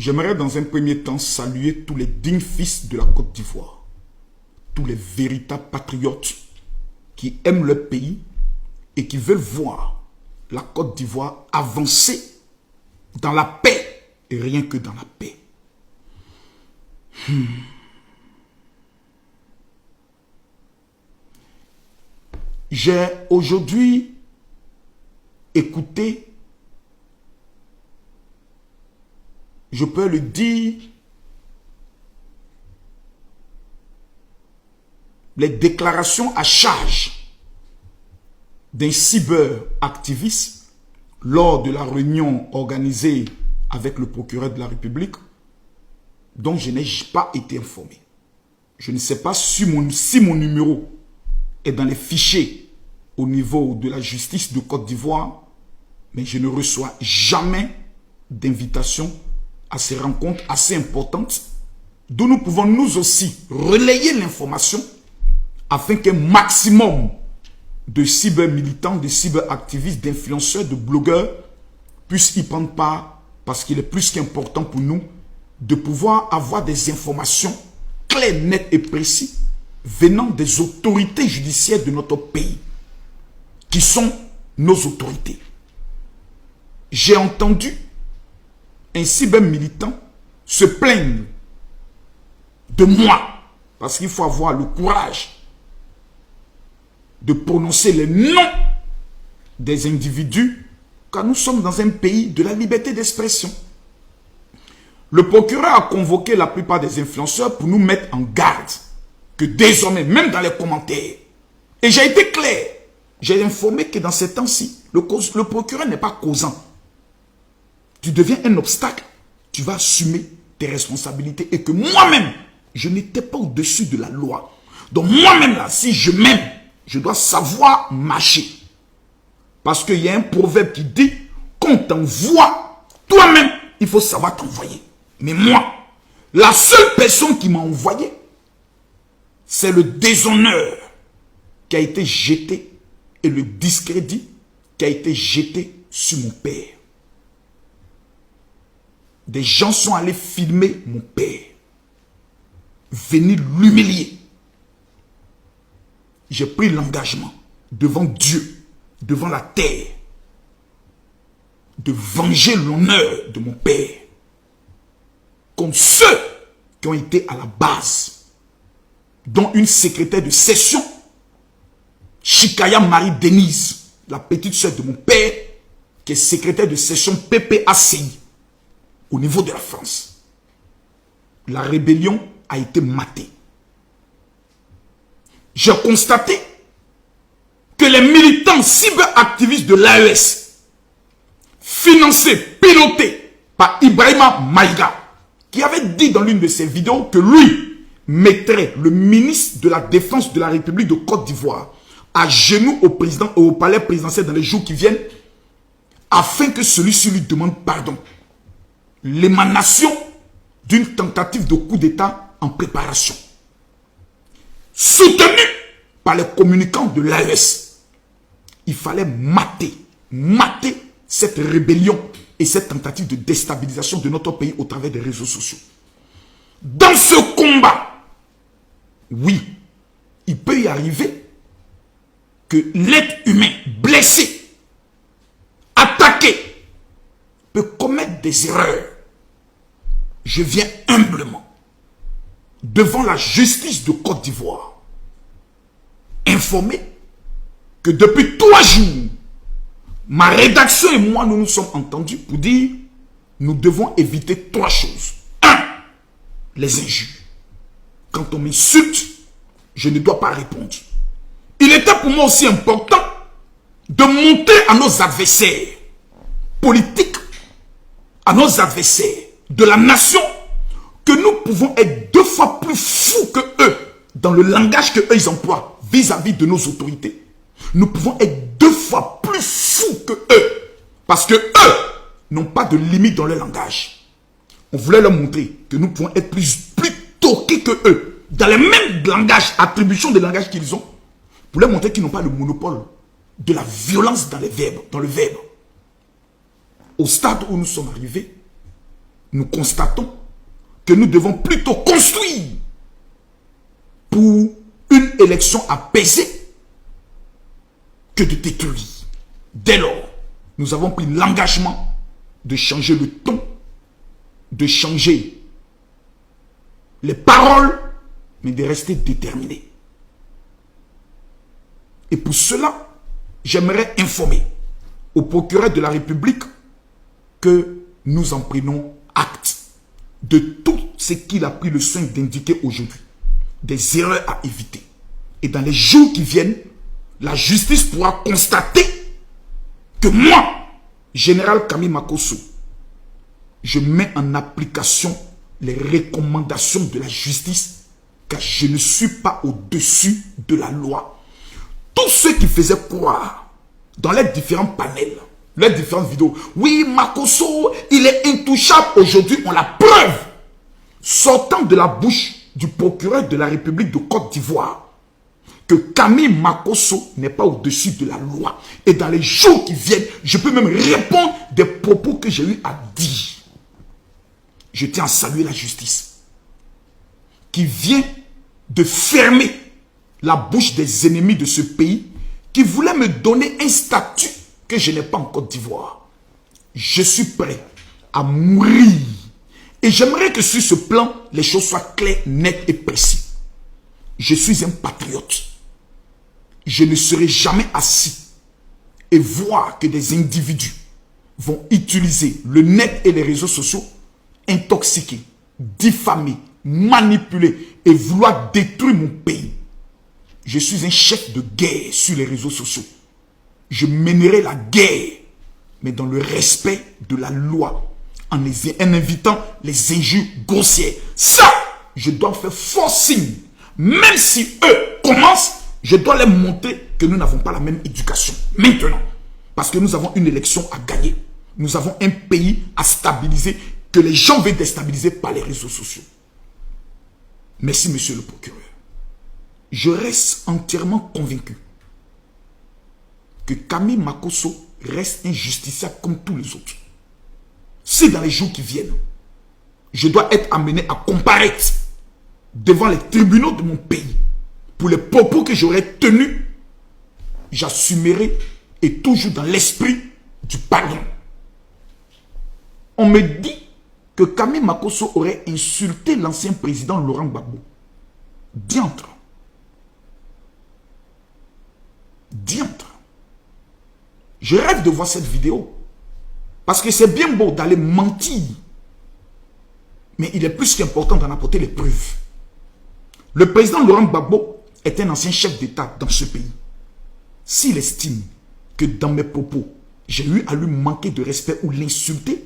J'aimerais dans un premier temps saluer tous les dignes fils de la Côte d'Ivoire, tous les véritables patriotes qui aiment leur pays et qui veulent voir la Côte d'Ivoire avancer dans la paix et rien que dans la paix. J'ai aujourd'hui écouté, je peux le dire, les déclarations à charge d'un cyberactiviste lors de la réunion organisée avec le procureur de la République, dont je n'ai pas été informé. Je ne sais pas si mon numéro est dans les fichiers au niveau de la justice de Côte d'Ivoire, mais je ne reçois jamais d'invitation à ces rencontres assez importantes, d'où nous pouvons nous aussi relayer l'information afin qu'un maximum de cyber-militants, de cyber-activistes, d'influenceurs, de blogueurs puissent y prendre part, parce qu'il est plus qu'important pour nous de pouvoir avoir des informations claires, nettes et précises venant des autorités judiciaires de notre pays, qui sont nos autorités. J'ai entendu un cyber-militant se plaindre de moi, parce qu'il faut avoir le courage de prononcer les noms des individus, car nous sommes dans un pays de la liberté d'expression. Le procureur a convoqué la plupart des influenceurs pour nous mettre en garde que désormais, même dans les commentaires, et j'ai été clair, j'ai informé que dans ces temps-ci, le procureur n'est pas causant. Tu deviens un obstacle, tu vas assumer tes responsabilités et que moi-même, je n'étais pas au-dessus de la loi. Donc moi-même là, si je m'aime, je dois savoir marcher. Parce qu'il y a un proverbe qui dit, qu'on t'envoie, toi-même, il faut savoir t'envoyer. Mais moi, la seule personne qui m'a envoyé, c'est le déshonneur qui a été jeté et le discrédit qui a été jeté sur mon père. Des gens sont allés filmer mon père, venir l'humilier. J'ai pris l'engagement devant Dieu, devant la terre, de venger l'honneur de mon père contre ceux qui ont été à la base, dont une secrétaire de session, Chikaya Marie-Denise, la petite soeur de mon père, qui est secrétaire de session PPACI, au niveau de la France. La rébellion a été matée. J'ai constaté que les militants cyberactivistes de l'AES, financés, pilotés par Ibrahima Maïga, qui avait dit dans l'une de ses vidéos que lui mettrait le ministre de la Défense de la République de Côte d'Ivoire à genoux au palais présidentiel dans les jours qui viennent, afin que celui-ci lui demande pardon. L'émanation d'une tentative de coup d'État en préparation, soutenue par les communicants de l'AES. Il fallait mater cette rébellion et cette tentative de déstabilisation de notre pays au travers des réseaux sociaux. Dans ce combat, oui, il peut y arriver que l'être humain blessé, attaqué, peut commettre des erreurs. Je viens humblement devant la justice de Côte d'Ivoire informer que depuis 3 jours, ma rédaction et moi, nous nous sommes entendus pour dire nous devons éviter 3 choses. 1. Les injures. Quand on m'insulte, je ne dois pas répondre. Il était pour moi aussi important de montrer à nos adversaires politiques, à nos adversaires de la nation, que nous pouvons être 2 fois plus fous que eux dans le langage que eux ils emploient vis-à-vis de nos autorités. Nous pouvons être 2 fois plus fous que eux, parce que eux n'ont pas de limite dans leur langage. On voulait leur montrer que nous pouvons être plus toqués que eux dans les mêmes langages, attributions de langage qu'ils ont, pour leur montrer qu'ils n'ont pas le monopole de la violence dans le verbe. Au stade où nous sommes arrivés, nous constatons que nous devons plutôt construire pour une élection apaisée que de détruire. Dès lors, nous avons pris l'engagement de changer le ton, de changer les paroles, mais de rester déterminés. Et pour cela, j'aimerais informer au procureur de la République que nous en prenons acte de tout ce qu'il a pris le soin d'indiquer aujourd'hui, des erreurs à éviter. Et dans les jours qui viennent, la justice pourra constater que moi, général Kami Makosso, je mets en application les recommandations de la justice, car je ne suis pas au-dessus de la loi. Tous ceux qui faisaient croire dans les différents panels, les différentes vidéos, oui, Makosso, il est intouchable. Aujourd'hui, on la preuve sortant de la bouche du procureur de la République de Côte d'Ivoire que Kami Makosso n'est pas au-dessus de la loi. Et dans les jours qui viennent, je peux même répondre des propos que j'ai eu à dire. Je tiens à saluer la justice qui vient de fermer la bouche des ennemis de ce pays qui voulaient me donner un statut que je n'ai pas en Côte d'Ivoire. Je suis prêt à mourir. Et j'aimerais que sur ce plan, les choses soient claires, nettes et précises. Je suis un patriote. Je ne serai jamais assis et voir que des individus vont utiliser le net et les réseaux sociaux, intoxiquer, diffamer, manipuler et vouloir détruire mon pays. Je suis un chef de guerre sur les réseaux sociaux. Je mènerai la guerre, mais dans le respect de la loi, en invitant les injures grossières. Ça, je dois faire forcing. Même si eux commencent, je dois leur montrer que nous n'avons pas la même éducation. Maintenant, parce que nous avons une élection à gagner. Nous avons un pays à stabiliser que les gens veulent déstabiliser par les réseaux sociaux. Merci, monsieur le procureur. Je reste entièrement convaincu que Kami Makosso reste un justiciable comme tous les autres. Si dans les jours qui viennent, je dois être amené à comparaître devant les tribunaux de mon pays pour les propos que j'aurais tenus, j'assumerai et toujours dans l'esprit du pardon. On me dit que Kami Makosso aurait insulté l'ancien président Laurent Gbagbo. Diantre. Diantre. Je rêve de voir cette vidéo. Parce que c'est bien beau d'aller mentir. Mais il est plus qu'important d'en apporter les preuves. Le président Laurent Gbagbo est un ancien chef d'État dans ce pays. S'il estime que dans mes propos, j'ai eu à lui manquer de respect ou l'insulter,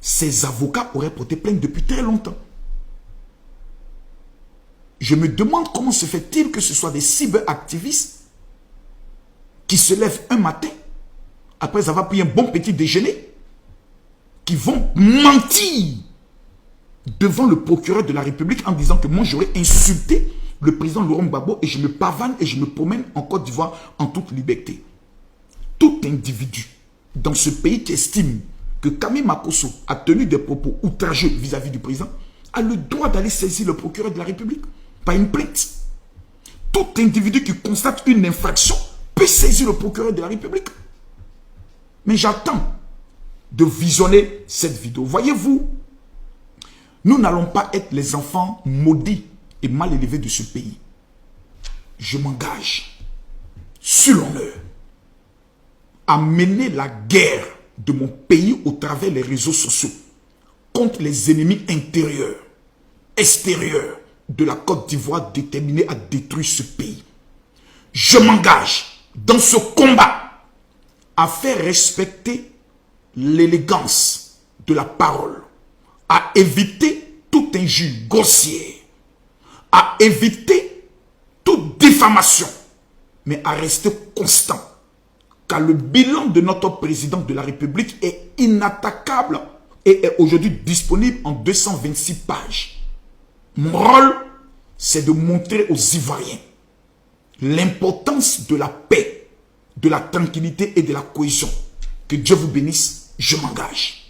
ses avocats auraient porté plainte depuis très longtemps. Je me demande comment se fait-il que ce soit des cyberactivistes qui se lèvent un matin, après avoir pris un bon petit déjeuner, qui vont mentir devant le procureur de la République en disant que moi j'aurais insulté le président Laurent Gbagbo et je me pavane et je me promène en Côte d'Ivoire en toute liberté. Tout individu dans ce pays qui estime que Kami Makosso a tenu des propos outrageux vis-à-vis du président a le droit d'aller saisir le procureur de la République par une plainte. Tout individu qui constate une infraction peut saisir le procureur de la République. Mais j'attends de visionner cette vidéo. Voyez-vous, nous n'allons pas être les enfants maudits et mal élevés de ce pays. Je m'engage sur l'honneur à mener la guerre de mon pays au travers des réseaux sociaux contre les ennemis intérieurs, extérieurs de la Côte d'Ivoire déterminés à détruire ce pays. Je m'engage dans ce combat à faire respecter l'élégance de la parole, à éviter toute injure grossière, à éviter toute diffamation, mais à rester constant. Car le bilan de notre président de la République est inattaquable et est aujourd'hui disponible en 226 pages. Mon rôle, c'est de montrer aux Ivoiriens l'importance de la paix, de la tranquillité et de la cohésion. Que Dieu vous bénisse, je m'engage.